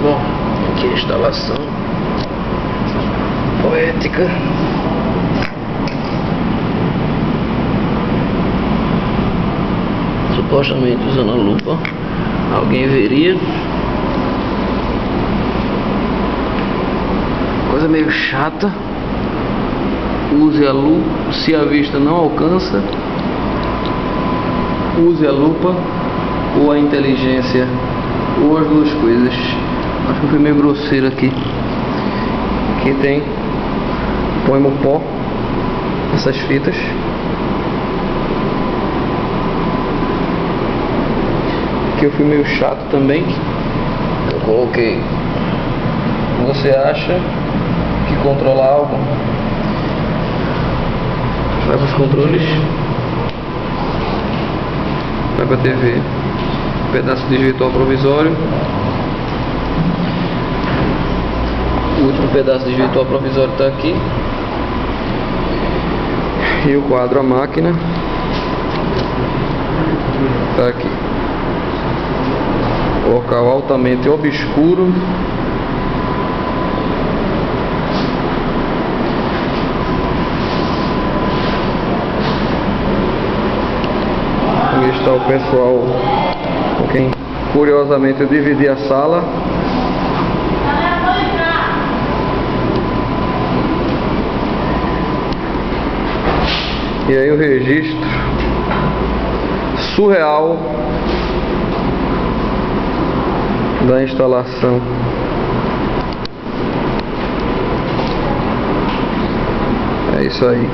Bom, aqui a instalação poética. Supostamente usando a lupa alguém veria. Coisa meio chata. Use a lupa, se a vista não alcança, use a lupa ou a inteligência, ou as duas coisas. Acho que foi meio grosseiro aqui. Aqui tem pó, essas fitas. Aqui eu fui meio chato também. Eu coloquei. Você acha que controlar algo? Vai para os controles, vai para a TV, pedaço de virtual provisório, o último pedaço de virtual provisório está aqui, e o quadro, a máquina, está aqui. Local altamente obscuro. Aqui está o pessoal com quem curiosamente eu dividi a sala. E aí o registro surreal da instalação. É isso aí.